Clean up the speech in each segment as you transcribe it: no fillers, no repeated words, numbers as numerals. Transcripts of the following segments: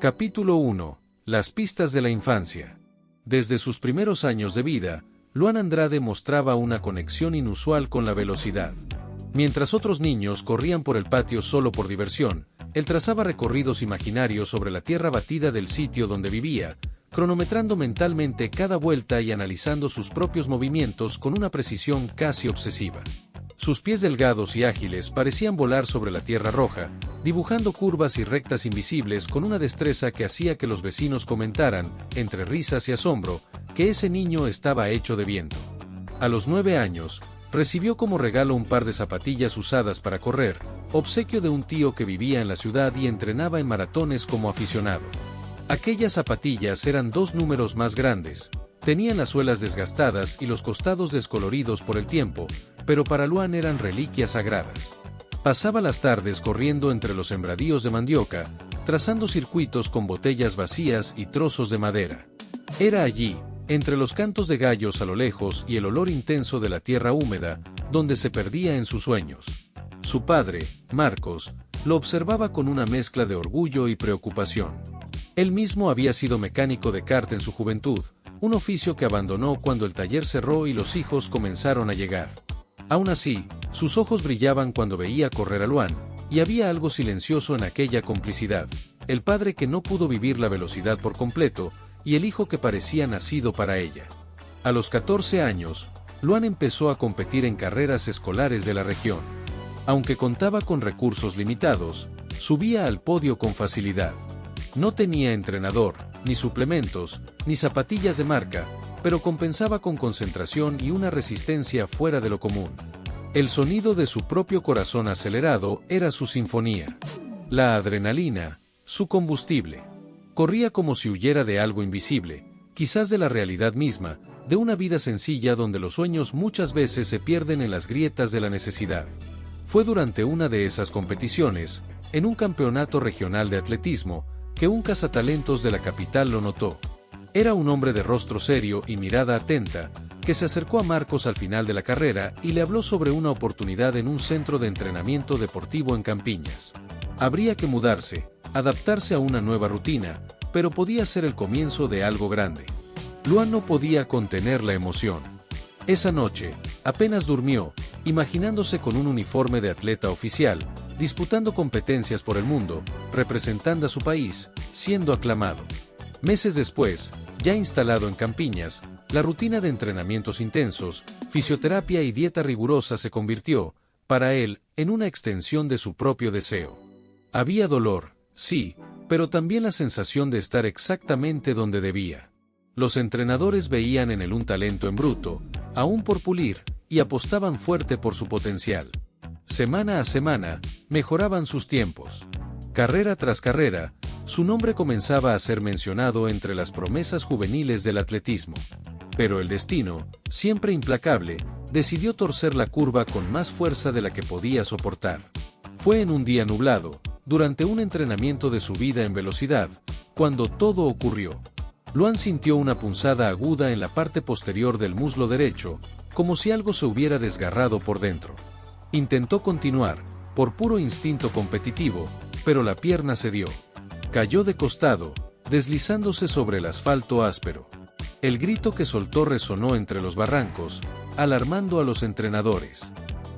Capítulo 1. Las pistas de la infancia. Desde sus primeros años de vida, Luan Andrade mostraba una conexión inusual con la velocidad. Mientras otros niños corrían por el patio solo por diversión, él trazaba recorridos imaginarios sobre la tierra batida del sitio donde vivía, cronometrando mentalmente cada vuelta y analizando sus propios movimientos con una precisión casi obsesiva. Sus pies delgados y ágiles parecían volar sobre la tierra roja, dibujando curvas y rectas invisibles con una destreza que hacía que los vecinos comentaran, entre risas y asombro, que ese niño estaba hecho de viento. A los 9 años, recibió como regalo un par de zapatillas usadas para correr, obsequio de un tío que vivía en la ciudad y entrenaba en maratones como aficionado. Aquellas zapatillas eran 2 números más grandes, tenían las suelas desgastadas y los costados descoloridos por el tiempo, pero para Luan eran reliquias sagradas. Pasaba las tardes corriendo entre los sembradíos de mandioca, trazando circuitos con botellas vacías y trozos de madera. Era allí, entre los cantos de gallos a lo lejos y el olor intenso de la tierra húmeda, donde se perdía en sus sueños. Su padre, Marcos, lo observaba con una mezcla de orgullo y preocupación. Él mismo había sido mecánico de kart en su juventud, un oficio que abandonó cuando el taller cerró y los hijos comenzaron a llegar. Aún así, sus ojos brillaban cuando veía correr a Luan, y había algo silencioso en aquella complicidad, el padre que no pudo vivir la velocidad por completo, y el hijo que parecía nacido para ella. A los 14 años, Luan empezó a competir en carreras escolares de la región. Aunque contaba con recursos limitados, subía al podio con facilidad. No tenía entrenador, ni suplementos, ni zapatillas de marca, pero compensaba con concentración y una resistencia fuera de lo común. El sonido de su propio corazón acelerado era su sinfonía. La adrenalina, su combustible. Corría como si huyera de algo invisible, quizás de la realidad misma, de una vida sencilla donde los sueños muchas veces se pierden en las grietas de la necesidad. Fue durante una de esas competiciones, en un campeonato regional de atletismo, que un cazatalentos de la capital lo notó. Era un hombre de rostro serio y mirada atenta, que se acercó a Marcos al final de la carrera y le habló sobre una oportunidad en un centro de entrenamiento deportivo en Campiñas. Habría que mudarse, adaptarse a una nueva rutina, pero podía ser el comienzo de algo grande. Luan no podía contener la emoción. Esa noche, apenas durmió, imaginándose con un uniforme de atleta oficial, disputando competencias por el mundo, representando a su país, siendo aclamado. Meses después, ya instalado en Campiñas, la rutina de entrenamientos intensos, fisioterapia y dieta rigurosa se convirtió, para él, en una extensión de su propio deseo. Había dolor, sí, pero también la sensación de estar exactamente donde debía. Los entrenadores veían en él un talento en bruto, aún por pulir, y apostaban fuerte por su potencial. Semana a semana, mejoraban sus tiempos. Carrera tras carrera, su nombre comenzaba a ser mencionado entre las promesas juveniles del atletismo. Pero el destino, siempre implacable, decidió torcer la curva con más fuerza de la que podía soportar. Fue en un día nublado, durante un entrenamiento de subida en velocidad, cuando todo ocurrió. Luan sintió una punzada aguda en la parte posterior del muslo derecho, como si algo se hubiera desgarrado por dentro. Intentó continuar, por puro instinto competitivo, pero la pierna cedió. Cayó de costado, deslizándose sobre el asfalto áspero. El grito que soltó resonó entre los barrancos, alarmando a los entrenadores.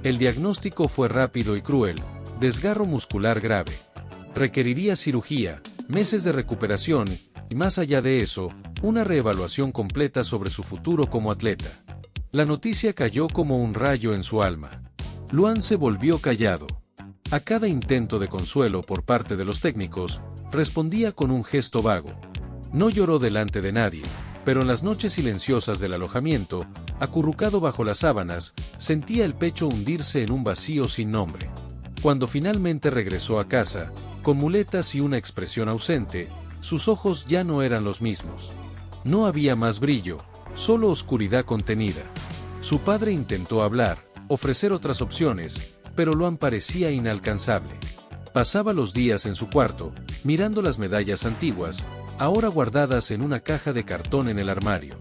El diagnóstico fue rápido y cruel: desgarro muscular grave. Requeriría cirugía, meses de recuperación, y más allá de eso, una reevaluación completa sobre su futuro como atleta. La noticia cayó como un rayo en su alma. Luan se volvió callado. A cada intento de consuelo por parte de los técnicos, respondía con un gesto vago. No lloró delante de nadie, pero en las noches silenciosas del alojamiento, acurrucado bajo las sábanas, sentía el pecho hundirse en un vacío sin nombre. Cuando finalmente regresó a casa, con muletas y una expresión ausente, sus ojos ya no eran los mismos. No había más brillo, solo oscuridad contenida. Su padre intentó hablar, ofrecer otras opciones, pero Luan parecía inalcanzable. Pasaba los días en su cuarto, mirando las medallas antiguas, ahora guardadas en una caja de cartón en el armario.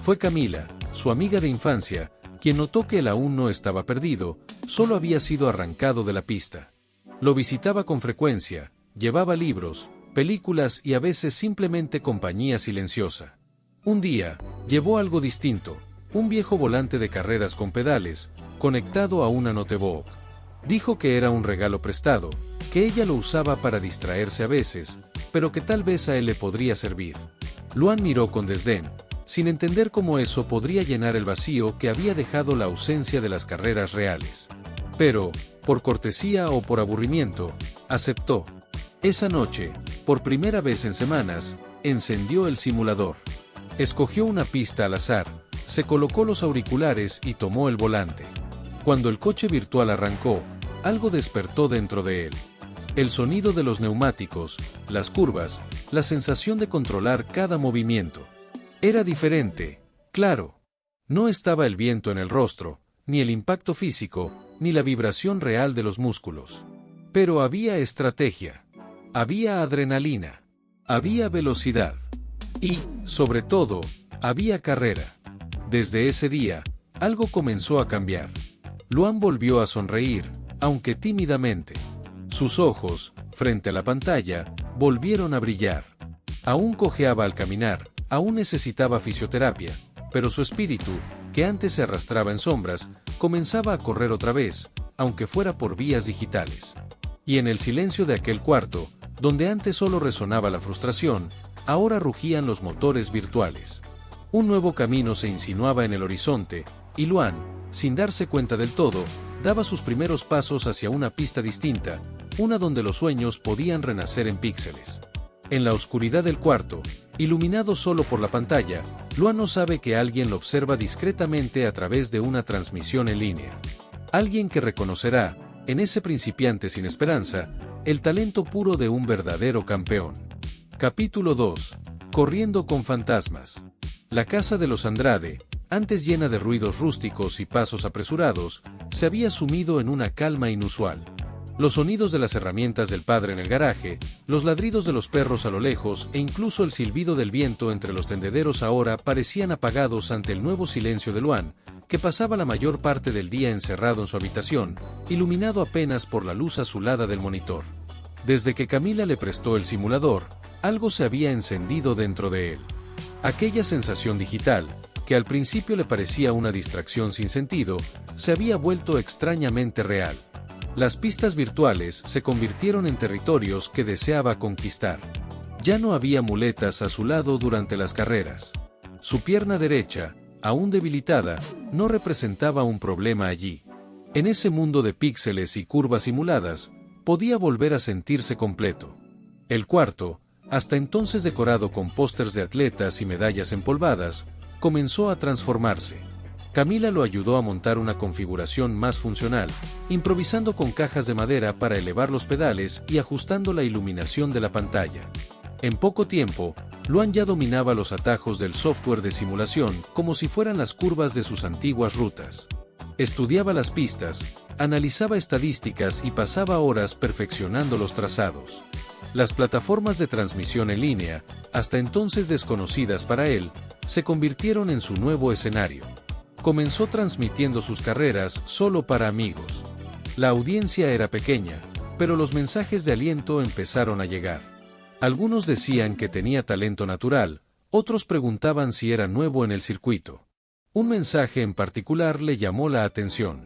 Fue Camila, su amiga de infancia, quien notó que él aún no estaba perdido, solo había sido arrancado de la pista. Lo visitaba con frecuencia, llevaba libros, películas y a veces simplemente compañía silenciosa. Un día, llevó algo distinto, un viejo volante de carreras con pedales, conectado a una notebook. Dijo que era un regalo prestado, que ella lo usaba para distraerse a veces, pero que tal vez a él le podría servir. Luan miró con desdén, sin entender cómo eso podría llenar el vacío que había dejado la ausencia de las carreras reales. Pero, por cortesía o por aburrimiento, aceptó. Esa noche, por primera vez en semanas, encendió el simulador. Escogió una pista al azar, se colocó los auriculares y tomó el volante. Cuando el coche virtual arrancó, algo despertó dentro de él. El sonido de los neumáticos, las curvas, la sensación de controlar cada movimiento. Era diferente, claro. No estaba el viento en el rostro, ni el impacto físico, ni la vibración real de los músculos. Pero había estrategia. Había adrenalina. Había velocidad. Y, sobre todo, había carrera. Desde ese día, algo comenzó a cambiar. Luan volvió a sonreír, aunque tímidamente. Sus ojos, frente a la pantalla, volvieron a brillar. Aún cojeaba al caminar, aún necesitaba fisioterapia, pero su espíritu, que antes se arrastraba en sombras, comenzaba a correr otra vez, aunque fuera por vías digitales. Y en el silencio de aquel cuarto, donde antes solo resonaba la frustración, ahora rugían los motores virtuales. Un nuevo camino se insinuaba en el horizonte, y Luan, sin darse cuenta del todo, daba sus primeros pasos hacia una pista distinta, una donde los sueños podían renacer en píxeles. En la oscuridad del cuarto, iluminado solo por la pantalla, Luan no sabe que alguien lo observa discretamente a través de una transmisión en línea. Alguien que reconocerá, en ese principiante sin esperanza, el talento puro de un verdadero campeón. Capítulo 2. Corriendo con fantasmas. La casa de los Andrade, antes llena de ruidos rústicos y pasos apresurados, se había sumido en una calma inusual. Los sonidos de las herramientas del padre en el garaje, los ladridos de los perros a lo lejos e incluso el silbido del viento entre los tendederos ahora parecían apagados ante el nuevo silencio de Luan, que pasaba la mayor parte del día encerrado en su habitación, iluminado apenas por la luz azulada del monitor. Desde que Camila le prestó el simulador, algo se había encendido dentro de él. Aquella sensación digital, que al principio le parecía una distracción sin sentido, se había vuelto extrañamente real. Las pistas virtuales se convirtieron en territorios que deseaba conquistar. Ya no había muletas a su lado durante las carreras. Su pierna derecha, aún debilitada, no representaba un problema allí. En ese mundo de píxeles y curvas simuladas, podía volver a sentirse completo. El cuarto, hasta entonces decorado con pósters de atletas y medallas empolvadas, comenzó a transformarse. Camila lo ayudó a montar una configuración más funcional, improvisando con cajas de madera para elevar los pedales y ajustando la iluminación de la pantalla. En poco tiempo, Luan ya dominaba los atajos del software de simulación como si fueran las curvas de sus antiguas rutas. Estudiaba las pistas, analizaba estadísticas y pasaba horas perfeccionando los trazados. Las plataformas de transmisión en línea, hasta entonces desconocidas para él, se convirtieron en su nuevo escenario. Comenzó transmitiendo sus carreras solo para amigos. La audiencia era pequeña, pero los mensajes de aliento empezaron a llegar. Algunos decían que tenía talento natural, otros preguntaban si era nuevo en el circuito. Un mensaje en particular le llamó la atención.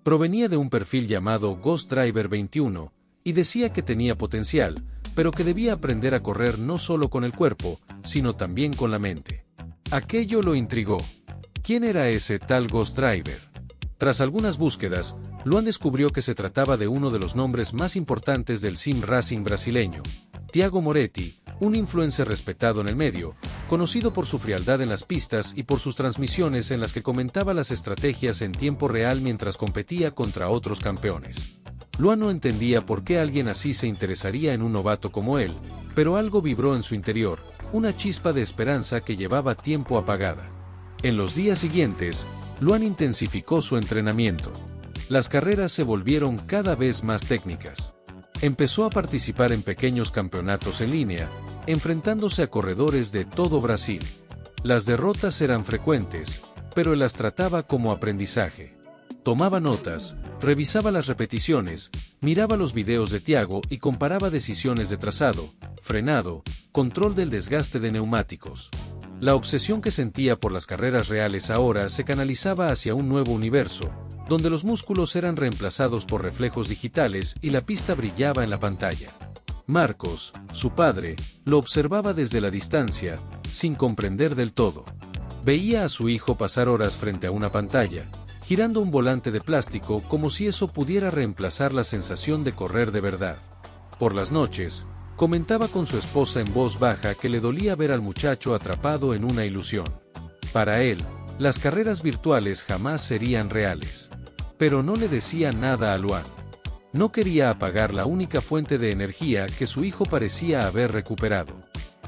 Provenía de un perfil llamado Ghost Driver 21, y decía que tenía potencial, pero que debía aprender a correr no solo con el cuerpo, sino también con la mente. Aquello lo intrigó. ¿Quién era ese tal Ghost Driver? Tras algunas búsquedas, Luan descubrió que se trataba de uno de los nombres más importantes del sim racing brasileño, Thiago Moretti, un influencer respetado en el medio, conocido por su frialdad en las pistas y por sus transmisiones en las que comentaba las estrategias en tiempo real mientras competía contra otros campeones. Luan no entendía por qué alguien así se interesaría en un novato como él, pero algo vibró en su interior, una chispa de esperanza que llevaba tiempo apagada. En los días siguientes, Luan intensificó su entrenamiento. Las carreras se volvieron cada vez más técnicas. Empezó a participar en pequeños campeonatos en línea, enfrentándose a corredores de todo Brasil. Las derrotas eran frecuentes, pero él las trataba como aprendizaje. Tomaba notas, revisaba las repeticiones, miraba los videos de Tiago y comparaba decisiones de trazado, frenado, control del desgaste de neumáticos. La obsesión que sentía por las carreras reales ahora se canalizaba hacia un nuevo universo, donde los músculos eran reemplazados por reflejos digitales y la pista brillaba en la pantalla. Marcos, su padre, lo observaba desde la distancia, sin comprender del todo. Veía a su hijo pasar horas frente a una pantalla, girando un volante de plástico como si eso pudiera reemplazar la sensación de correr de verdad. Por las noches, comentaba con su esposa en voz baja que le dolía ver al muchacho atrapado en una ilusión. Para él, las carreras virtuales jamás serían reales. Pero no le decía nada a Luan. No quería apagar la única fuente de energía que su hijo parecía haber recuperado.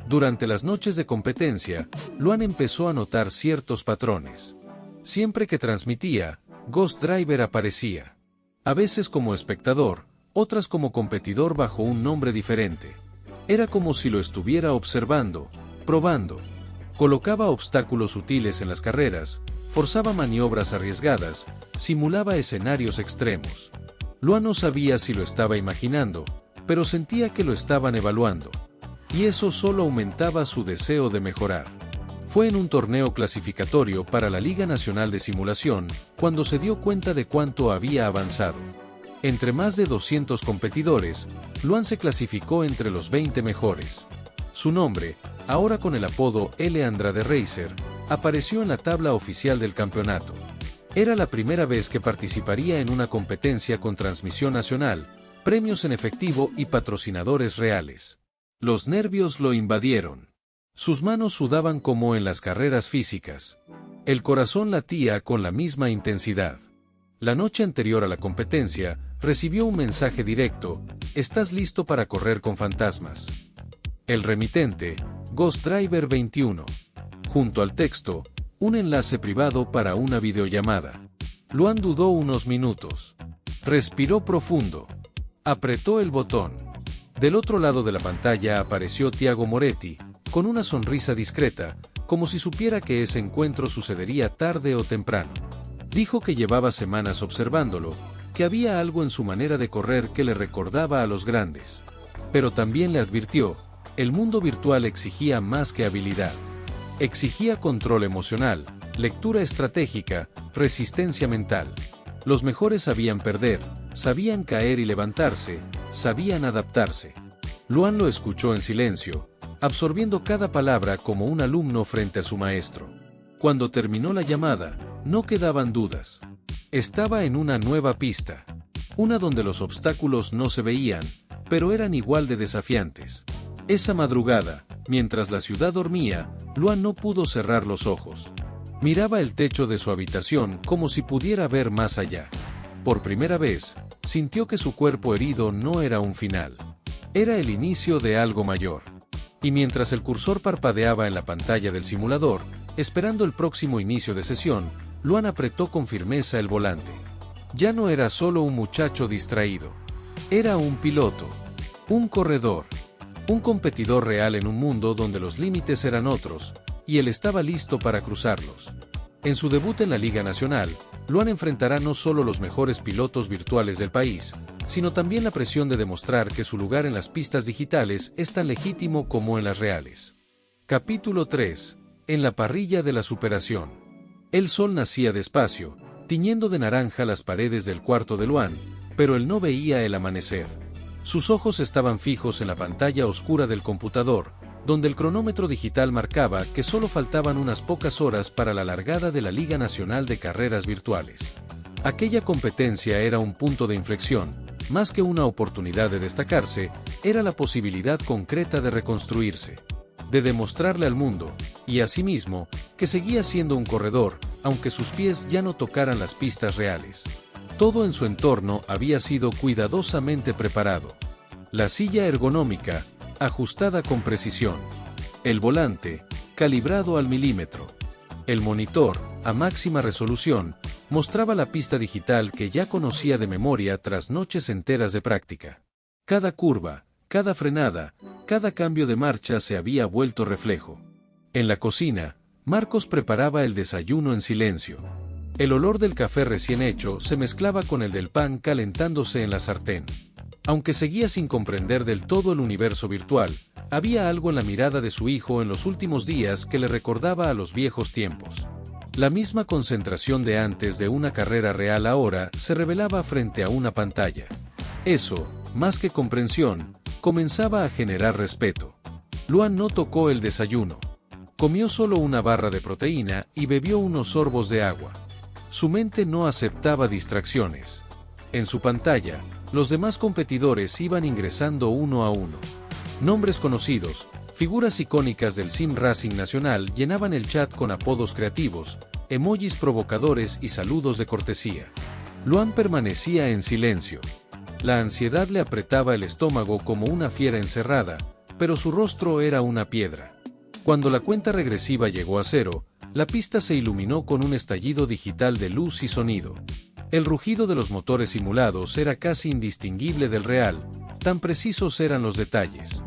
Durante las noches de competencia, Luan empezó a notar ciertos patrones. Siempre que transmitía, Ghost Driver aparecía. A veces como espectador, otras como competidor bajo un nombre diferente. Era como si lo estuviera observando, probando. Colocaba obstáculos sutiles en las carreras, forzaba maniobras arriesgadas, simulaba escenarios extremos. Luan no sabía si lo estaba imaginando, pero sentía que lo estaban evaluando. Y eso solo aumentaba su deseo de mejorar. Fue en un torneo clasificatorio para la Liga Nacional de Simulación, cuando se dio cuenta de cuánto había avanzado. Entre más de 200 competidores, Luan se clasificó entre los 20 mejores. Su nombre, ahora con el apodo L. Andrade Racer, apareció en la tabla oficial del campeonato. Era la primera vez que participaría en una competencia con transmisión nacional, premios en efectivo y patrocinadores reales. Los nervios lo invadieron. Sus manos sudaban como en las carreras físicas. El corazón latía con la misma intensidad. La noche anterior a la competencia, recibió un mensaje directo: «¿Estás listo para correr con fantasmas?». El remitente, Ghost Driver 21. Junto al texto, un enlace privado para una videollamada. Luan dudó unos minutos. Respiró profundo. Apretó el botón. Del otro lado de la pantalla apareció Tiago Moretti, con una sonrisa discreta, como si supiera que ese encuentro sucedería tarde o temprano. Dijo que llevaba semanas observándolo, que había algo en su manera de correr que le recordaba a los grandes. Pero también le advirtió: el mundo virtual exigía más que habilidad. Exigía control emocional, lectura estratégica, resistencia mental. Los mejores sabían perder, sabían caer y levantarse, sabían adaptarse. Luan lo escuchó en silencio, absorbiendo cada palabra como un alumno frente a su maestro. Cuando terminó la llamada, no quedaban dudas. Estaba en una nueva pista. Una donde los obstáculos no se veían, pero eran igual de desafiantes. Esa madrugada, mientras la ciudad dormía, Luan no pudo cerrar los ojos. Miraba el techo de su habitación como si pudiera ver más allá. Por primera vez, sintió que su cuerpo herido no era un final. Era el inicio de algo mayor. Y mientras el cursor parpadeaba en la pantalla del simulador, esperando el próximo inicio de sesión, Luan apretó con firmeza el volante. Ya no era solo un muchacho distraído. Era un piloto, un corredor, un competidor real en un mundo donde los límites eran otros, y él estaba listo para cruzarlos. En su debut en la Liga Nacional, Luan enfrentará no solo los mejores pilotos virtuales del país, sino también la presión de demostrar que su lugar en las pistas digitales es tan legítimo como en las reales. Capítulo 3. En la parrilla de la superación. El sol nacía despacio, tiñendo de naranja las paredes del cuarto de Luan, pero él no veía el amanecer. Sus ojos estaban fijos en la pantalla oscura del computador, donde el cronómetro digital marcaba que solo faltaban unas pocas horas para la largada de la Liga Nacional de Carreras Virtuales. Aquella competencia era un punto de inflexión, más que una oportunidad de destacarse, era la posibilidad concreta de reconstruirse, de demostrarle al mundo, y a sí mismo, que seguía siendo un corredor, aunque sus pies ya no tocaran las pistas reales. Todo en su entorno había sido cuidadosamente preparado. La silla ergonómica, ajustada con precisión. El volante, calibrado al milímetro. El monitor, a máxima resolución, mostraba la pista digital que ya conocía de memoria tras noches enteras de práctica. Cada curva, cada frenada, cada cambio de marcha se había vuelto reflejo. En la cocina, Marcos preparaba el desayuno en silencio. El olor del café recién hecho se mezclaba con el del pan calentándose en la sartén. Aunque seguía sin comprender del todo el universo virtual, había algo en la mirada de su hijo en los últimos días que le recordaba a los viejos tiempos. La misma concentración de antes de una carrera real ahora se revelaba frente a una pantalla. Eso, más que comprensión, comenzaba a generar respeto. Luan no tocó el desayuno. Comió solo una barra de proteína y bebió unos sorbos de agua. Su mente no aceptaba distracciones. En su pantalla, los demás competidores iban ingresando uno a uno. Nombres conocidos, figuras icónicas del sim racing nacional llenaban el chat con apodos creativos, emojis provocadores y saludos de cortesía. Luan permanecía en silencio. La ansiedad le apretaba el estómago como una fiera encerrada, pero su rostro era una piedra. Cuando la cuenta regresiva llegó a 0, la pista se iluminó con un estallido digital de luz y sonido. El rugido de los motores simulados era casi indistinguible del real, tan precisos eran los detalles.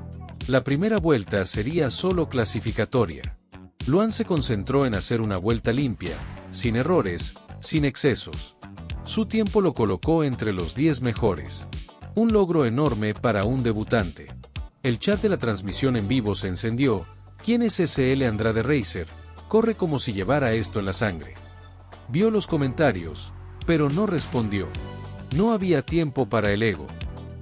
La primera vuelta sería solo clasificatoria. Luan se concentró en hacer una vuelta limpia, sin errores, sin excesos. Su tiempo lo colocó entre los 10 mejores. Un logro enorme para un debutante. El chat de la transmisión en vivo se encendió. ¿Quién es SL Andrade Racer? Corre como si llevara esto en la sangre. Vio los comentarios, pero no respondió. No había tiempo para el ego.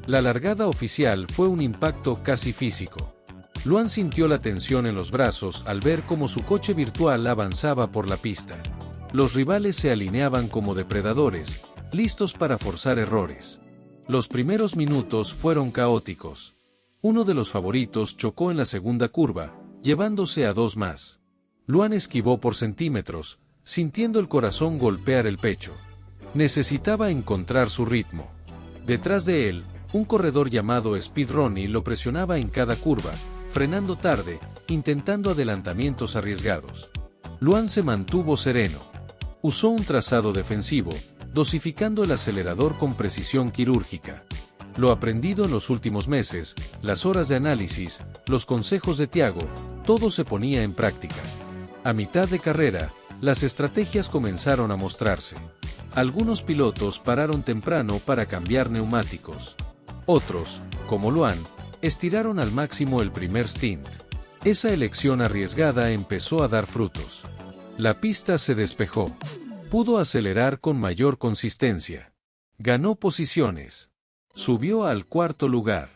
La largada oficial fue un impacto casi físico. Luan sintió la tensión en los brazos al ver cómo su coche virtual avanzaba por la pista. Los rivales se alineaban como depredadores, listos para forzar errores. Los primeros minutos fueron caóticos. Uno de los favoritos chocó en la segunda curva, llevándose a 2 más. Luan esquivó por centímetros, sintiendo el corazón golpear el pecho. Necesitaba encontrar su ritmo. Detrás de él, un corredor llamado Speed Ronnie lo presionaba en cada curva, frenando tarde, intentando adelantamientos arriesgados. Luan se mantuvo sereno. Usó un trazado defensivo, dosificando el acelerador con precisión quirúrgica. Lo aprendido en los últimos meses, las horas de análisis, los consejos de Thiago, todo se ponía en práctica. A mitad de carrera, las estrategias comenzaron a mostrarse. Algunos pilotos pararon temprano para cambiar neumáticos. Otros, como Luan, estiraron al máximo el primer stint. Esa elección arriesgada empezó a dar frutos. La pista se despejó. Pudo acelerar con mayor consistencia. Ganó posiciones. Subió al 4.º lugar.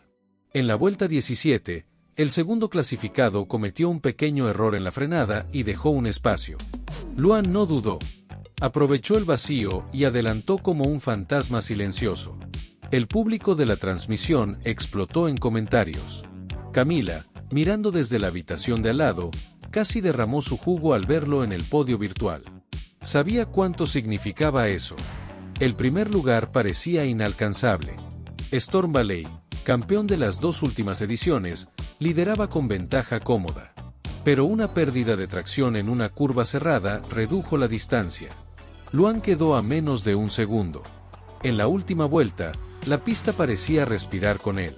En la vuelta 17, el segundo clasificado cometió un pequeño error en la frenada y dejó un espacio. Luan no dudó. Aprovechó el vacío y adelantó como un fantasma silencioso. El público de la transmisión explotó en comentarios. Camila, mirando desde la habitación de al lado, casi derramó su jugo al verlo en el podio virtual. Sabía cuánto significaba eso. El primer lugar parecía inalcanzable. Storm Valley, campeón de las 2 últimas ediciones, lideraba con ventaja cómoda. Pero una pérdida de tracción en una curva cerrada redujo la distancia. Luan quedó a menos de un segundo. En la última vuelta, la pista parecía respirar con él.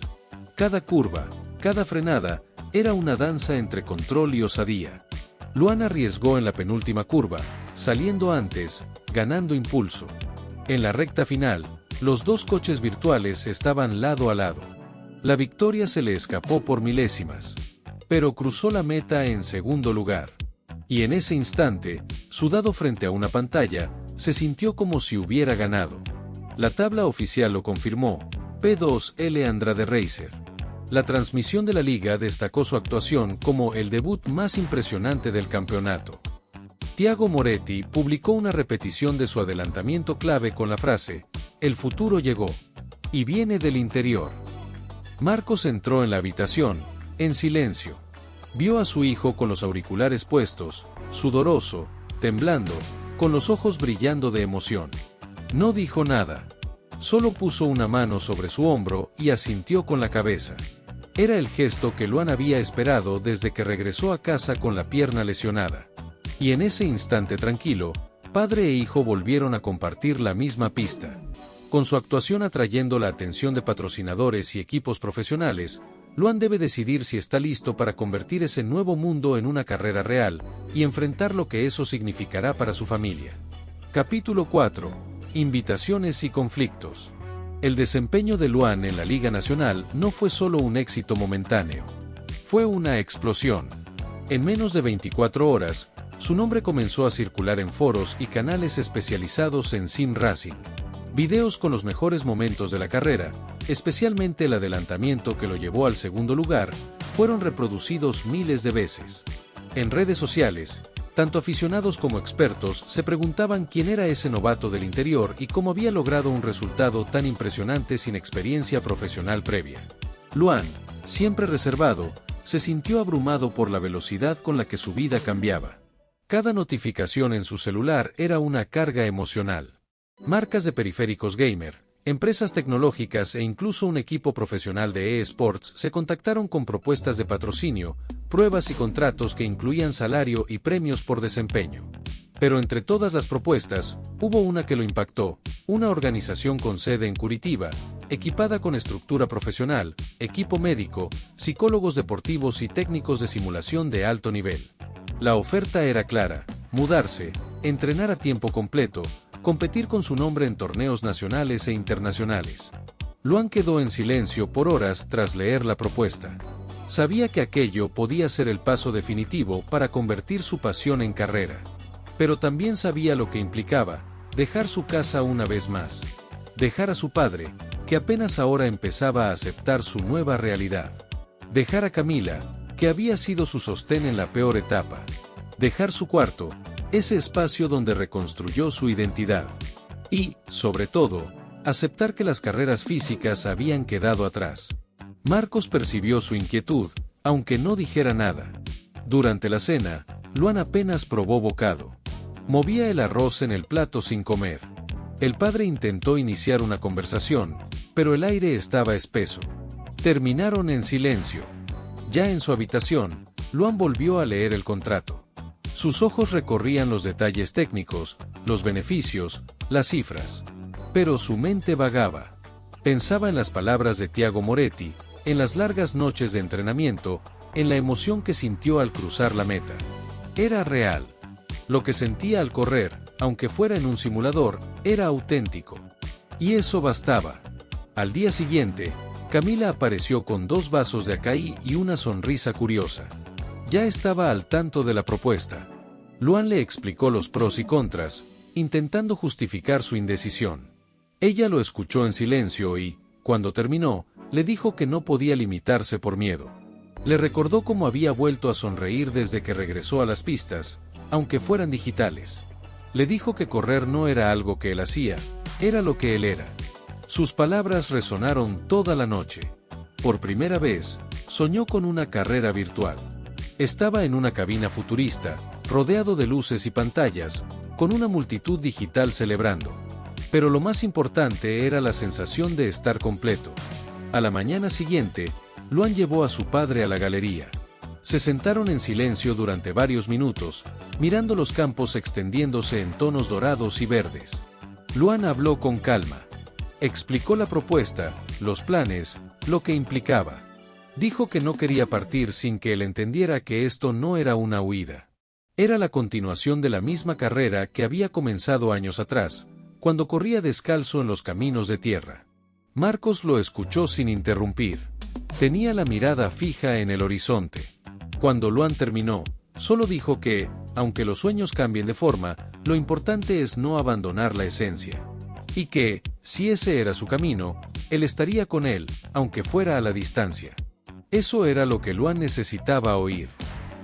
Cada curva, cada frenada, era una danza entre control y osadía. Luan arriesgó en la penúltima curva, saliendo antes, ganando impulso. En la recta final, los 2 coches virtuales estaban lado a lado. La victoria se le escapó por milésimas. Pero cruzó la meta en segundo lugar. Y en ese instante, sudado frente a una pantalla, se sintió como si hubiera ganado. La tabla oficial lo confirmó, P2L Andrade Racer. La transmisión de la liga destacó su actuación como el debut más impresionante del campeonato. Thiago Moretti publicó una repetición de su adelantamiento clave con la frase, "El futuro llegó. Y viene del interior". Marcos entró en la habitación, en silencio. Vio a su hijo con los auriculares puestos, sudoroso, temblando, con los ojos brillando de emoción. No dijo nada. Solo puso una mano sobre su hombro y asintió con la cabeza. Era el gesto que Luan había esperado desde que regresó a casa con la pierna lesionada. Y en ese instante tranquilo, padre e hijo volvieron a compartir la misma pista. Con su actuación atrayendo la atención de patrocinadores y equipos profesionales, Luan debe decidir si está listo para convertir ese nuevo mundo en una carrera real, y enfrentar lo que eso significará para su familia. Capítulo 4. Invitaciones y conflictos. El desempeño de Luan en la Liga Nacional no fue solo un éxito momentáneo. Fue una explosión. En menos de 24 horas, su nombre comenzó a circular en foros y canales especializados en sim racing. Videos con los mejores momentos de la carrera, especialmente el adelantamiento que lo llevó al segundo lugar, fueron reproducidos miles de veces. En redes sociales, tanto aficionados como expertos se preguntaban quién era ese novato del interior y cómo había logrado un resultado tan impresionante sin experiencia profesional previa. Luan, siempre reservado, se sintió abrumado por la velocidad con la que su vida cambiaba. Cada notificación en su celular era una carga emocional. Marcas de periféricos gamer, empresas tecnológicas e incluso un equipo profesional de eSports se contactaron con propuestas de patrocinio, pruebas y contratos que incluían salario y premios por desempeño. Pero entre todas las propuestas, hubo una que lo impactó, una organización con sede en Curitiba, equipada con estructura profesional, equipo médico, psicólogos deportivos y técnicos de simulación de alto nivel. La oferta era clara: mudarse, entrenar a tiempo completo, competir con su nombre en torneos nacionales e internacionales. Luan quedó en silencio por horas tras leer la propuesta. Sabía que aquello podía ser el paso definitivo para convertir su pasión en carrera. Pero también sabía lo que implicaba: dejar su casa una vez más. Dejar a su padre, que apenas ahora empezaba a aceptar su nueva realidad. Dejar a Camila, que había sido su sostén en la peor etapa. Dejar su cuarto, ese espacio donde reconstruyó su identidad. Y, sobre todo, aceptar que las carreras físicas habían quedado atrás. Marcos percibió su inquietud, aunque no dijera nada. Durante la cena, Luan apenas probó bocado. Movía el arroz en el plato sin comer. El padre intentó iniciar una conversación, pero el aire estaba espeso. Terminaron en silencio. Ya en su habitación, Luan volvió a leer el contrato. Sus ojos recorrían los detalles técnicos, los beneficios, las cifras. Pero su mente vagaba. Pensaba en las palabras de Thiago Moretti, en las largas noches de entrenamiento, en la emoción que sintió al cruzar la meta. Era real. Lo que sentía al correr, aunque fuera en un simulador, era auténtico. Y eso bastaba. Al día siguiente, Camila apareció con 2 vasos de Acaí y una sonrisa curiosa. Ya estaba al tanto de la propuesta. Luan le explicó los pros y contras, intentando justificar su indecisión. Ella lo escuchó en silencio y, cuando terminó, le dijo que no podía limitarse por miedo. Le recordó cómo había vuelto a sonreír desde que regresó a las pistas, aunque fueran digitales. Le dijo que correr no era algo que él hacía, era lo que él era. Sus palabras resonaron toda la noche. Por primera vez, soñó con una carrera virtual. Estaba en una cabina futurista, rodeado de luces y pantallas, con una multitud digital celebrando. Pero lo más importante era la sensación de estar completo. A la mañana siguiente, Luan llevó a su padre a la galería. Se sentaron en silencio durante varios minutos, mirando los campos extendiéndose en tonos dorados y verdes. Luan habló con calma. Explicó la propuesta, los planes, lo que implicaba. Dijo que no quería partir sin que él entendiera que esto no era una huida. Era la continuación de la misma carrera que había comenzado años atrás, cuando corría descalzo en los caminos de tierra. Marcos lo escuchó sin interrumpir. Tenía la mirada fija en el horizonte. Cuando Luan terminó, solo dijo que, aunque los sueños cambien de forma, lo importante es no abandonar la esencia. Y que, si ese era su camino, él estaría con él, aunque fuera a la distancia. Eso era lo que Luan necesitaba oír.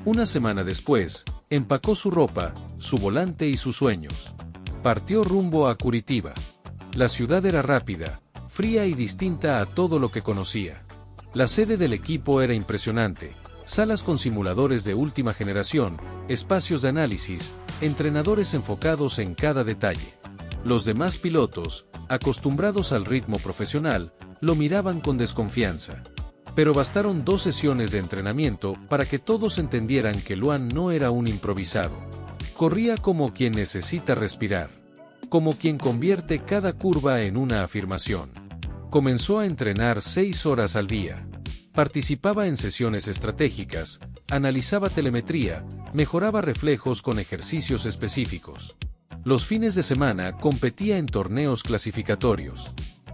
Una semana después, empacó su ropa, su volante y sus sueños. Partió rumbo a Curitiba. La ciudad era rápida, fría y distinta a todo lo que conocía. La sede del equipo era impresionante. Salas con simuladores de última generación, espacios de análisis, entrenadores enfocados en cada detalle. Los demás pilotos, acostumbrados al ritmo profesional, lo miraban con desconfianza. Pero bastaron 2 sesiones de entrenamiento para que todos entendieran que Luan no era un improvisado. Corría como quien necesita respirar. Como quien convierte cada curva en una afirmación. Comenzó a entrenar 6 horas al día. Participaba en sesiones estratégicas, analizaba telemetría, mejoraba reflejos con ejercicios específicos. Los fines de semana competía en torneos clasificatorios.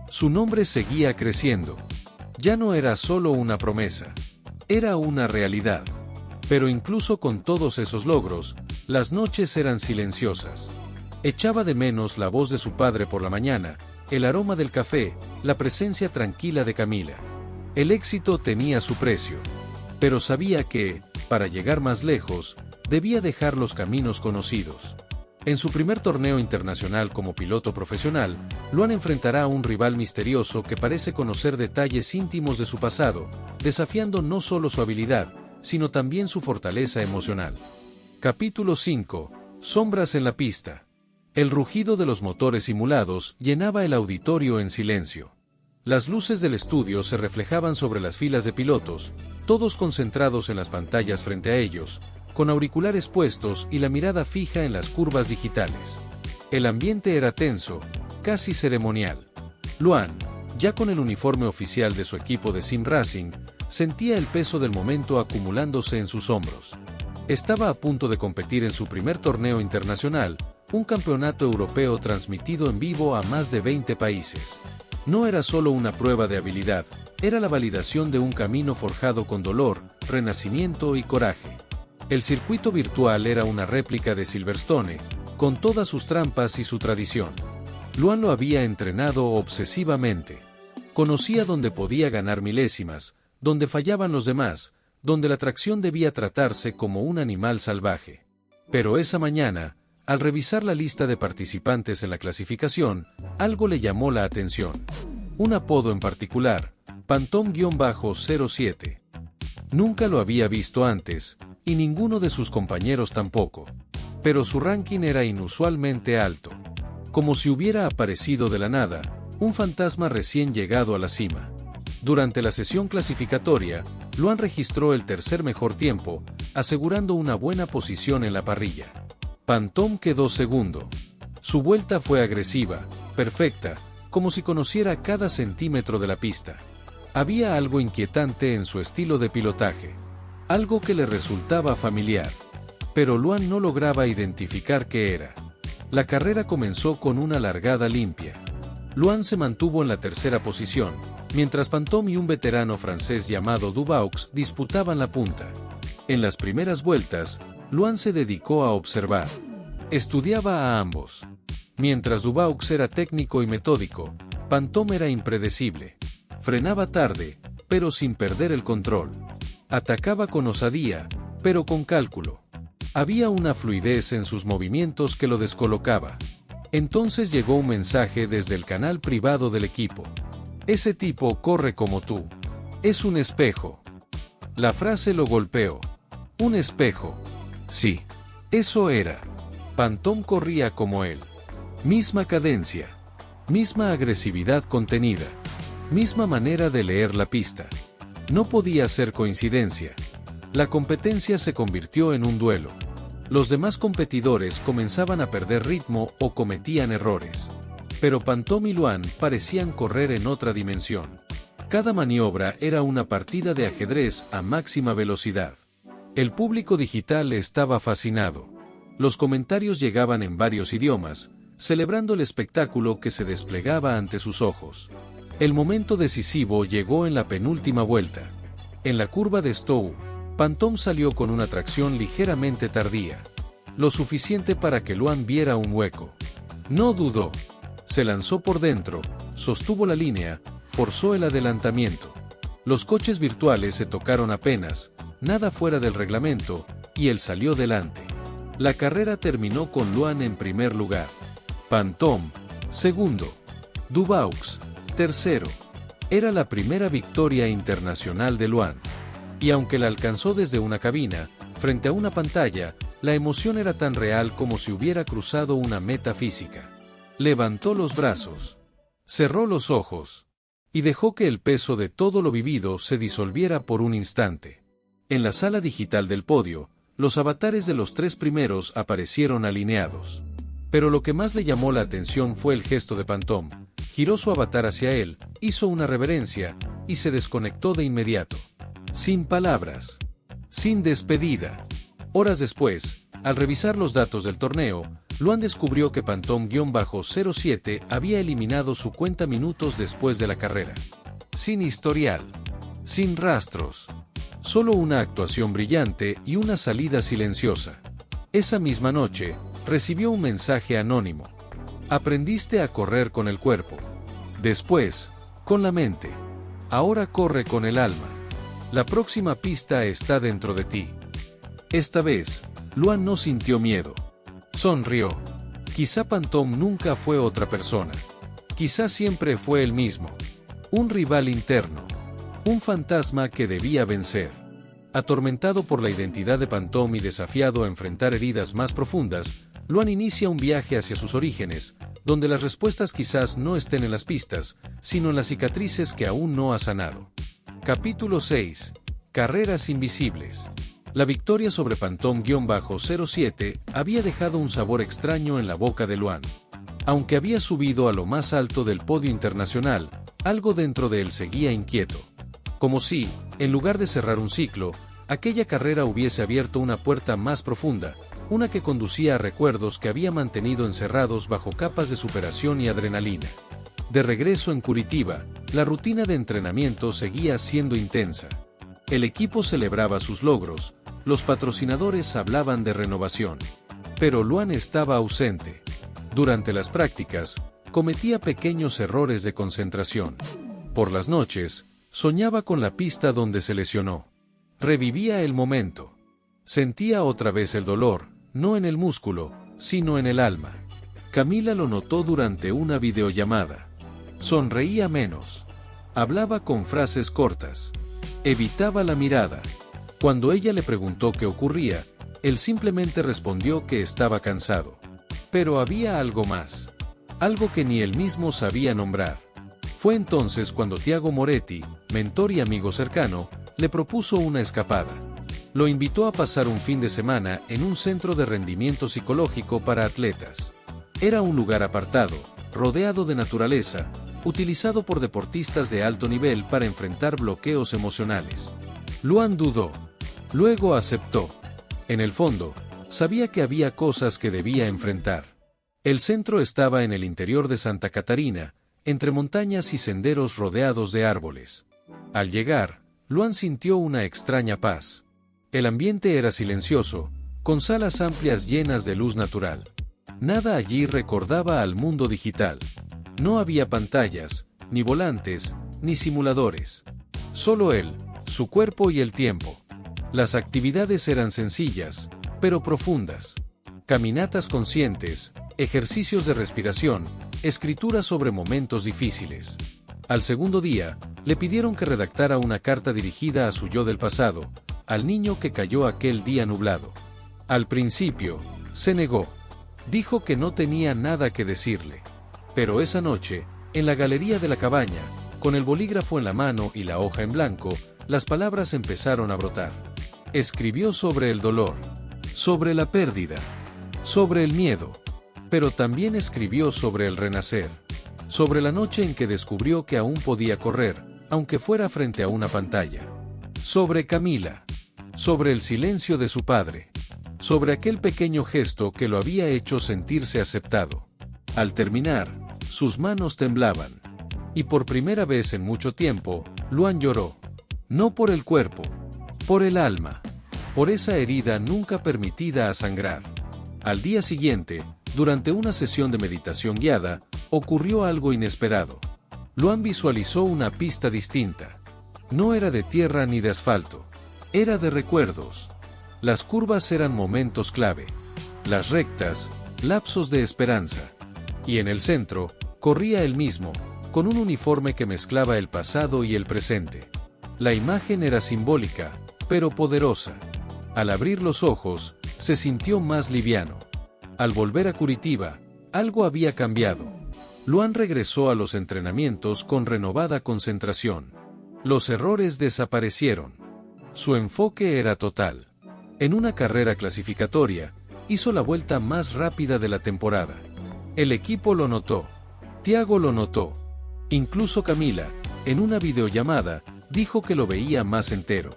Su nombre seguía creciendo. Ya no era solo una promesa. Era una realidad. Pero incluso con todos esos logros, las noches eran silenciosas. Echaba de menos la voz de su padre por la mañana, el aroma del café, la presencia tranquila de Camila. El éxito tenía su precio. Pero sabía que, para llegar más lejos, debía dejar los caminos conocidos. En su primer torneo internacional como piloto profesional, Luan enfrentará a un rival misterioso que parece conocer detalles íntimos de su pasado, desafiando no solo su habilidad, sino también su fortaleza emocional. Capítulo 5. Sombras en la pista. El rugido de los motores simulados llenaba el auditorio en silencio. Las luces del estudio se reflejaban sobre las filas de pilotos, todos concentrados en las pantallas frente a ellos, con auriculares puestos y la mirada fija en las curvas digitales. El ambiente era tenso, casi ceremonial. Luan, ya con el uniforme oficial de su equipo de Sim Racing, sentía el peso del momento acumulándose en sus hombros. Estaba a punto de competir en su primer torneo internacional, un campeonato europeo transmitido en vivo a más de 20 países. No era solo una prueba de habilidad, era la validación de un camino forjado con dolor, renacimiento y coraje. El circuito virtual era una réplica de Silverstone, con todas sus trampas y su tradición. Luan lo había entrenado obsesivamente. Conocía dónde podía ganar milésimas, dónde fallaban los demás, donde la tracción debía tratarse como un animal salvaje. Pero esa mañana, al revisar la lista de participantes en la clasificación, algo le llamó la atención. Un apodo en particular, Phantom-07. Nunca lo había visto antes, y ninguno de sus compañeros tampoco. Pero su ranking era inusualmente alto. Como si hubiera aparecido de la nada, un fantasma recién llegado a la cima. Durante la sesión clasificatoria, Luan registró el tercer mejor tiempo, asegurando una buena posición en la parrilla. Phantom quedó segundo. Su vuelta fue agresiva, perfecta, como si conociera cada centímetro de la pista. Había algo inquietante en su estilo de pilotaje, algo que le resultaba familiar. Pero Luan no lograba identificar qué era. La carrera comenzó con una largada limpia. Luan se mantuvo en la tercera posición, mientras Phantom y un veterano francés llamado Duvaux disputaban la punta. En las primeras vueltas, Luan se dedicó a observar. Estudiaba a ambos. Mientras Duvaux era técnico y metódico, Phantom era impredecible. Frenaba tarde, pero sin perder el control. Atacaba con osadía, pero con cálculo. Había una fluidez en sus movimientos que lo descolocaba. Entonces llegó un mensaje desde el canal privado del equipo. Ese tipo corre como tú. Es un espejo. La frase lo golpeó. Un espejo. Sí. Eso era. Phantom corría como él. Misma cadencia. Misma agresividad contenida. Misma manera de leer la pista. No podía ser coincidencia. La competencia se convirtió en un duelo. Los demás competidores comenzaban a perder ritmo o cometían errores. Pero Phantom y Luan parecían correr en otra dimensión. Cada maniobra era una partida de ajedrez a máxima velocidad. El público digital estaba fascinado. Los comentarios llegaban en varios idiomas, celebrando el espectáculo que se desplegaba ante sus ojos. El momento decisivo llegó en la penúltima vuelta. En la curva de Stowe, Phantom salió con una tracción ligeramente tardía. Lo suficiente para que Luan viera un hueco. No dudó. Se lanzó por dentro, sostuvo la línea, forzó el adelantamiento. Los coches virtuales se tocaron apenas, nada fuera del reglamento, y él salió delante. La carrera terminó con Luan en primer lugar. Phantom, segundo. Duvaux, tercero. Era la primera victoria internacional de Luan. Y aunque la alcanzó desde una cabina, frente a una pantalla, la emoción era tan real como si hubiera cruzado una meta física. Levantó los brazos, cerró los ojos, y dejó que el peso de todo lo vivido se disolviera por un instante. En la sala digital del podio, los avatares de los tres primeros aparecieron alineados. Pero lo que más le llamó la atención fue el gesto de Phantom. Giró su avatar hacia él, hizo una reverencia, y se desconectó de inmediato. Sin palabras. Sin despedida. Horas después, al revisar los datos del torneo, Luan descubrió que Pantón-07 había eliminado su cuenta minutos después de la carrera. Sin historial. Sin rastros. Solo una actuación brillante y una salida silenciosa. Esa misma noche, recibió un mensaje anónimo. Aprendiste a correr con el cuerpo. Después, con la mente. Ahora corre con el alma. La próxima pista está dentro de ti. Esta vez, Luan no sintió miedo. Sonrió. Quizá Pantón nunca fue otra persona. Quizá siempre fue el mismo. Un rival interno. Un fantasma que debía vencer. Atormentado por la identidad de Pantón y desafiado a enfrentar heridas más profundas, Luan inicia un viaje hacia sus orígenes, donde las respuestas quizás no estén en las pistas, sino en las cicatrices que aún no ha sanado. Capítulo 6. Carreras invisibles. La victoria sobre Pantón-07 había dejado un sabor extraño en la boca de Luan. Aunque había subido a lo más alto del podio internacional, algo dentro de él seguía inquieto. Como si, en lugar de cerrar un ciclo, aquella carrera hubiese abierto una puerta más profunda, una que conducía a recuerdos que había mantenido encerrados bajo capas de superación y adrenalina. De regreso en Curitiba, la rutina de entrenamiento seguía siendo intensa. El equipo celebraba sus logros, los patrocinadores hablaban de renovación. Pero Luan estaba ausente. Durante las prácticas, cometía pequeños errores de concentración. Por las noches, soñaba con la pista donde se lesionó. Revivía el momento. Sentía otra vez el dolor, no en el músculo, sino en el alma. Camila lo notó durante una videollamada. Sonreía menos. Hablaba con frases cortas. Evitaba la mirada. Cuando ella le preguntó qué ocurría, él simplemente respondió que estaba cansado. Pero había algo más. Algo que ni él mismo sabía nombrar. Fue entonces cuando Thiago Moretti, mentor y amigo cercano, le propuso una escapada. Lo invitó a pasar un fin de semana en un centro de rendimiento psicológico para atletas. Era un lugar apartado, rodeado de naturaleza, utilizado por deportistas de alto nivel para enfrentar bloqueos emocionales. Luan dudó. Luego aceptó. En el fondo, sabía que había cosas que debía enfrentar. El centro estaba en el interior de Santa Catarina, entre montañas y senderos rodeados de árboles. Al llegar, Luan sintió una extraña paz. El ambiente era silencioso, con salas amplias llenas de luz natural. Nada allí recordaba al mundo digital. No había pantallas, ni volantes, ni simuladores. Solo él, su cuerpo y el tiempo. Las actividades eran sencillas, pero profundas. Caminatas conscientes, ejercicios de respiración, escritura sobre momentos difíciles. Al segundo día, le pidieron que redactara una carta dirigida a su yo del pasado, al niño que cayó aquel día nublado. Al principio, se negó. Dijo que no tenía nada que decirle. Pero esa noche, en la galería de la cabaña, con el bolígrafo en la mano y la hoja en blanco, las palabras empezaron a brotar. Escribió sobre el dolor, sobre la pérdida, sobre el miedo, pero también escribió sobre el renacer, sobre la noche en que descubrió que aún podía correr, aunque fuera frente a una pantalla, sobre Camila, sobre el silencio de su padre, sobre aquel pequeño gesto que lo había hecho sentirse aceptado. Al terminar, sus manos temblaban. Y por primera vez en mucho tiempo, Luan lloró. No por el cuerpo, por el alma, por esa herida nunca permitida a sangrar. Al día siguiente, durante una sesión de meditación guiada, ocurrió algo inesperado. Luan visualizó una pista distinta. No era de tierra ni de asfalto. Era de recuerdos. Las curvas eran momentos clave. Las rectas, lapsos de esperanza. Y en el centro, corría él mismo, con un uniforme que mezclaba el pasado y el presente. La imagen era simbólica, pero poderosa. Al abrir los ojos, se sintió más liviano. Al volver a Curitiba, algo había cambiado. Luan regresó a los entrenamientos con renovada concentración. Los errores desaparecieron. Su enfoque era total. En una carrera clasificatoria, hizo la vuelta más rápida de la temporada. El equipo lo notó. Thiago lo notó. Incluso Camila, en una videollamada, dijo que lo veía más entero.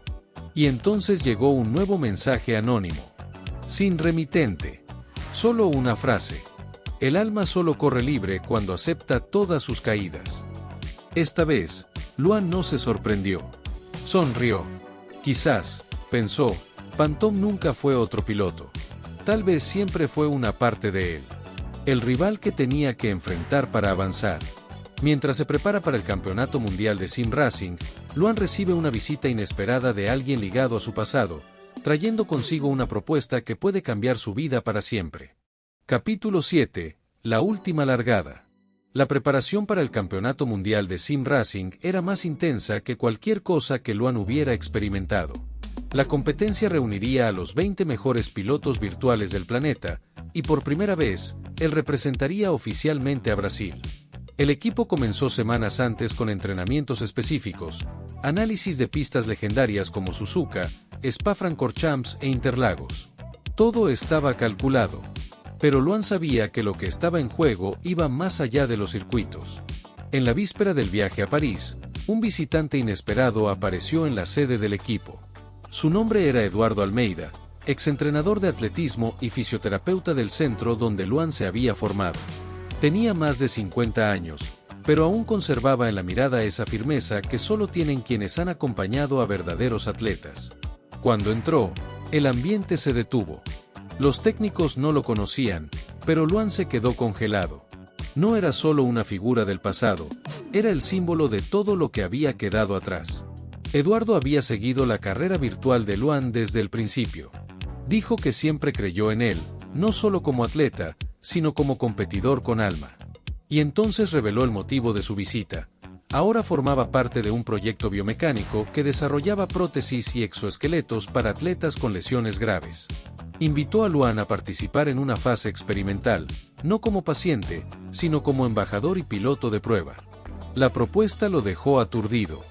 Y entonces llegó un nuevo mensaje anónimo. Sin remitente. Solo una frase. El alma solo corre libre cuando acepta todas sus caídas. Esta vez, Luan no se sorprendió. Sonrió. Quizás, pensó, Pantón nunca fue otro piloto. Tal vez siempre fue una parte de él. El rival que tenía que enfrentar para avanzar. Mientras se prepara para el Campeonato Mundial de Sim Racing, Luan recibe una visita inesperada de alguien ligado a su pasado, trayendo consigo una propuesta que puede cambiar su vida para siempre. Capítulo 7. La última largada. La preparación para el Campeonato Mundial de Sim Racing era más intensa que cualquier cosa que Luan hubiera experimentado. La competencia reuniría a los 20 mejores pilotos virtuales del planeta, y por primera vez, él representaría oficialmente a Brasil. El equipo comenzó semanas antes con entrenamientos específicos, análisis de pistas legendarias como Suzuka, Spa-Francorchamps e Interlagos. Todo estaba calculado. Pero Luan sabía que lo que estaba en juego iba más allá de los circuitos. En la víspera del viaje a París, un visitante inesperado apareció en la sede del equipo. Su nombre era Eduardo Almeida, exentrenador de atletismo y fisioterapeuta del centro donde Luan se había formado. Tenía más de 50 años, pero aún conservaba en la mirada esa firmeza que solo tienen quienes han acompañado a verdaderos atletas. Cuando entró, el ambiente se detuvo. Los técnicos no lo conocían, pero Luan se quedó congelado. No era solo una figura del pasado, era el símbolo de todo lo que había quedado atrás. Eduardo había seguido la carrera virtual de Luan desde el principio. Dijo que siempre creyó en él, no solo como atleta, sino como competidor con alma. Y entonces reveló el motivo de su visita. Ahora formaba parte de un proyecto biomecánico que desarrollaba prótesis y exoesqueletos para atletas con lesiones graves. Invitó a Luan a participar en una fase experimental, no como paciente, sino como embajador y piloto de prueba. La propuesta lo dejó aturdido.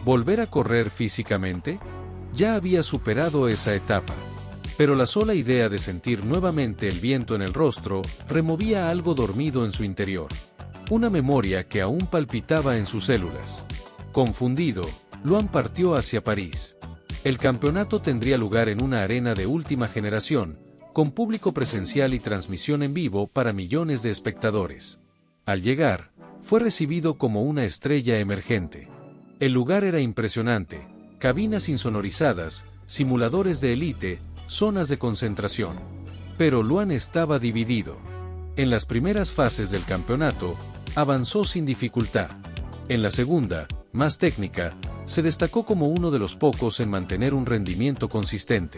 ¿Volver a correr físicamente? Ya había superado esa etapa. Pero la sola idea de sentir nuevamente el viento en el rostro removía algo dormido en su interior. Una memoria que aún palpitaba en sus células. Confundido, Luan partió hacia París. El campeonato tendría lugar en una arena de última generación, con público presencial y transmisión en vivo para millones de espectadores. Al llegar, fue recibido como una estrella emergente. El lugar era impresionante, cabinas insonorizadas, simuladores de élite, zonas de concentración. Pero Luan estaba dividido. En las primeras fases del campeonato, avanzó sin dificultad. En la segunda, más técnica, se destacó como uno de los pocos en mantener un rendimiento consistente.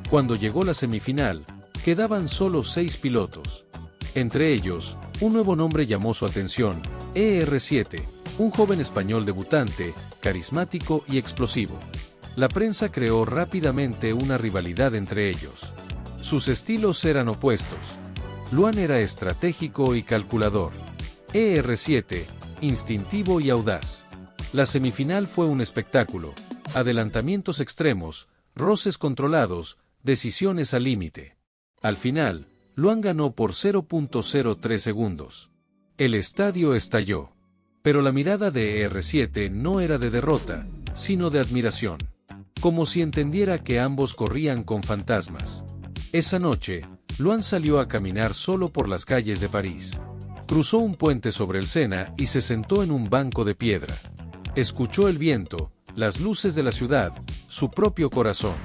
Cuando llegó la semifinal, quedaban solo 6 pilotos. Entre ellos, un nuevo nombre llamó su atención, ER7, un joven español debutante, carismático y explosivo. La prensa creó rápidamente una rivalidad entre ellos. Sus estilos eran opuestos. Luan era estratégico y calculador. ER7, instintivo y audaz. La semifinal fue un espectáculo, adelantamientos extremos, roces controlados, decisiones al límite. Al final, Luan ganó por 0.03 segundos. El estadio estalló. Pero la mirada de ER7 no era de derrota, sino de admiración. Como si entendiera que ambos corrían con fantasmas. Esa noche, Luan salió a caminar solo por las calles de París. Cruzó un puente sobre el Sena y se sentó en un banco de piedra. Escuchó el viento, las luces de la ciudad, su propio corazón.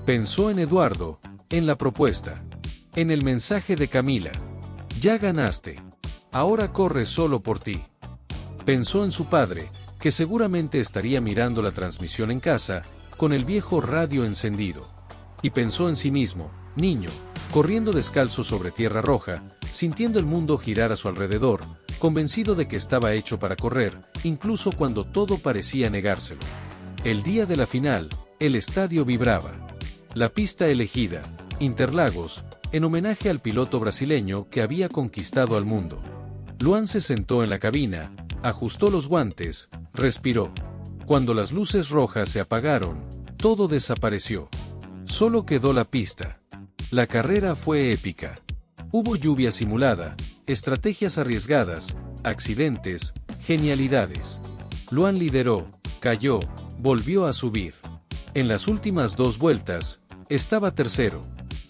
Pensó en Eduardo, en la propuesta, en el mensaje de Camila. Ya ganaste. Ahora corre solo por ti. Pensó en su padre, que seguramente estaría mirando la transmisión en casa, con el viejo radio encendido. Y pensó en sí mismo, niño, corriendo descalzo sobre tierra roja, sintiendo el mundo girar a su alrededor, convencido de que estaba hecho para correr, incluso cuando todo parecía negárselo. El día de la final, el estadio vibraba. La pista elegida, Interlagos, en homenaje al piloto brasileño que había conquistado al mundo. Luan se sentó en la cabina, ajustó los guantes, respiró. Cuando las luces rojas se apagaron, todo desapareció. Solo quedó la pista. La carrera fue épica. Hubo lluvia simulada, estrategias arriesgadas, accidentes, genialidades. Luan lideró, cayó, volvió a subir. En las últimas 2 vueltas, estaba tercero.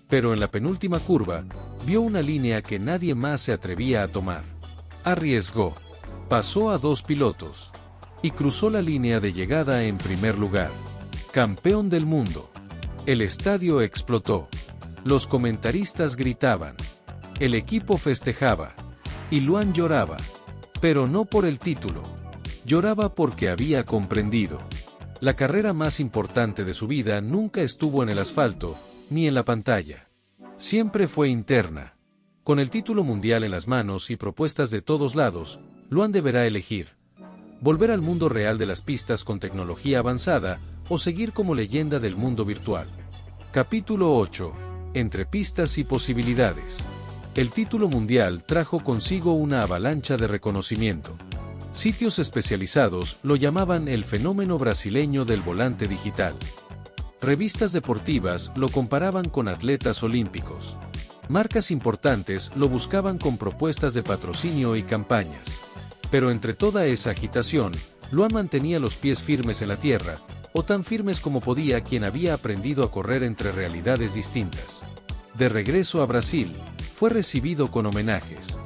Pero en la penúltima curva, Vio una línea que nadie más se atrevía a tomar. Arriesgó. Pasó a 2 pilotos. Y cruzó la línea de llegada en primer lugar. Campeón del mundo. El estadio explotó. Los comentaristas gritaban. El equipo festejaba. Y Luan lloraba. Pero no por el título. Lloraba porque había comprendido. La carrera más importante de su vida nunca estuvo en el asfalto, ni en la pantalla. Siempre fue interna. Con el título mundial en las manos y propuestas de todos lados, Luan deberá elegir: volver al mundo real de las pistas con tecnología avanzada, o seguir como leyenda del mundo virtual. Capítulo 8. Entre pistas y posibilidades. El título mundial trajo consigo una avalancha de reconocimiento. Sitios especializados lo llamaban el fenómeno brasileño del volante digital. Revistas deportivas lo comparaban con atletas olímpicos. Marcas importantes lo buscaban con propuestas de patrocinio y campañas. Pero entre toda esa agitación, Luan mantenía los pies firmes en la tierra, o tan firmes como podía quien había aprendido a correr entre realidades distintas. De regreso a Brasil, fue recibido con homenajes.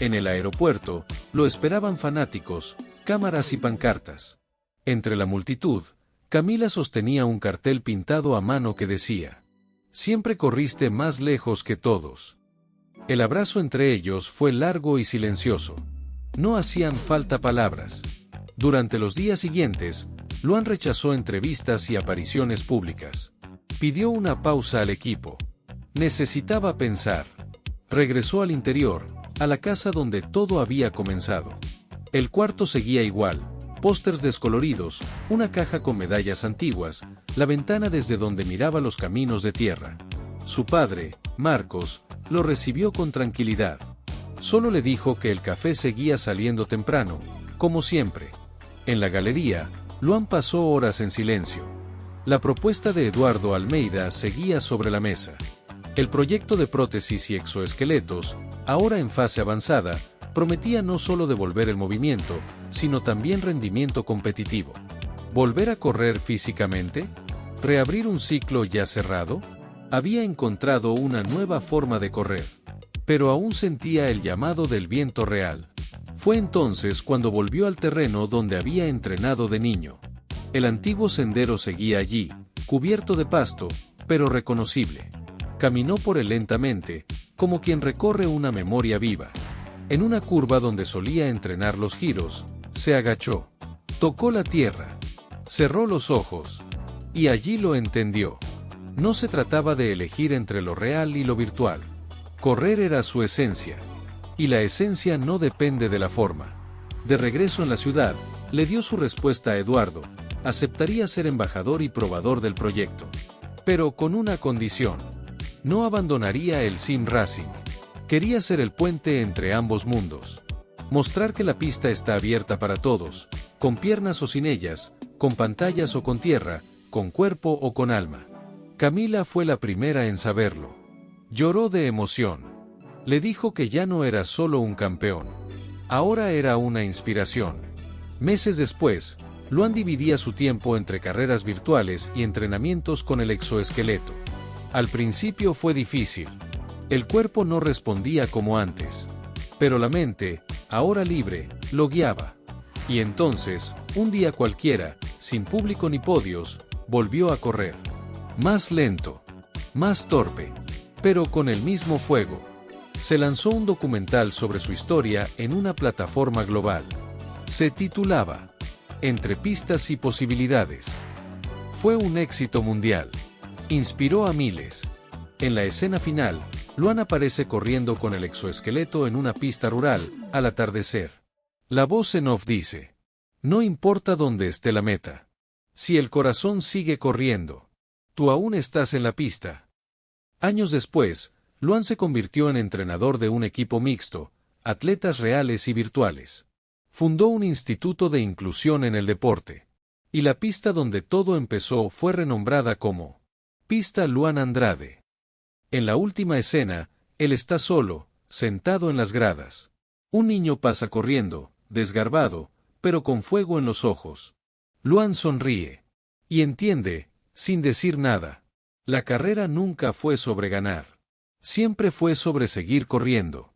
En el aeropuerto, lo esperaban fanáticos, cámaras y pancartas. Entre la multitud, Camila sostenía un cartel pintado a mano que decía: «Siempre corriste más lejos que todos». El abrazo entre ellos fue largo y silencioso. No hacían falta palabras. Durante los días siguientes, Luan rechazó entrevistas y apariciones públicas. Pidió una pausa al equipo. Necesitaba pensar. Regresó al interior, a la casa donde todo había comenzado. El cuarto seguía igual: pósters descoloridos, una caja con medallas antiguas, la ventana desde donde miraba los caminos de tierra. Su padre, Marcos, lo recibió con tranquilidad. Solo le dijo que el café seguía saliendo temprano, como siempre. En la galería, Luan pasó horas en silencio. La propuesta de Eduardo Almeida seguía sobre la mesa. El proyecto de prótesis y exoesqueletos, ahora en fase avanzada, prometía no solo devolver el movimiento, sino también rendimiento competitivo. ¿Volver a correr físicamente? ¿Reabrir un ciclo ya cerrado? Había encontrado una nueva forma de correr. Pero aún sentía el llamado del viento real. Fue entonces cuando volvió al terreno donde había entrenado de niño. El antiguo sendero seguía allí, cubierto de pasto, pero reconocible. Caminó por él lentamente, como quien recorre una memoria viva. En una curva donde solía entrenar los giros, se agachó. Tocó la tierra. Cerró los ojos. Y allí lo entendió. No se trataba de elegir entre lo real y lo virtual. Correr era su esencia. Y la esencia no depende de la forma. De regreso en la ciudad, le dio su respuesta a Eduardo: aceptaría ser embajador y probador del proyecto. Pero con una condición. No abandonaría el sim racing. Quería ser el puente entre ambos mundos. Mostrar que la pista está abierta para todos, con piernas o sin ellas, con pantallas o con tierra, con cuerpo o con alma. Camila fue la primera en saberlo. Lloró de emoción. Le dijo que ya no era solo un campeón. Ahora era una inspiración. Meses después, Luan dividía su tiempo entre carreras virtuales y entrenamientos con el exoesqueleto. Al principio fue difícil. El cuerpo no respondía como antes. Pero la mente, ahora libre, lo guiaba. Y entonces, un día cualquiera, sin público ni podios, volvió a correr. Más lento. Más torpe. Pero con el mismo fuego. Se lanzó un documental sobre su historia en una plataforma global. Se titulaba Entre pistas y posibilidades. Fue un éxito mundial. Inspiró a miles. En la escena final, Luan aparece corriendo con el exoesqueleto en una pista rural, al atardecer. La voz en off dice: no importa dónde esté la meta. Si el corazón sigue corriendo, tú aún estás en la pista. Años después, Luan se convirtió en entrenador de un equipo mixto, atletas reales y virtuales. Fundó un instituto de inclusión en el deporte. Y la pista donde todo empezó fue renombrada como Pista Luan Andrade. En la última escena, él está solo, sentado en las gradas. Un niño pasa corriendo, desgarbado, pero con fuego en los ojos. Luan sonríe. Y entiende, sin decir nada. La carrera nunca fue sobre ganar. Siempre fue sobre seguir corriendo.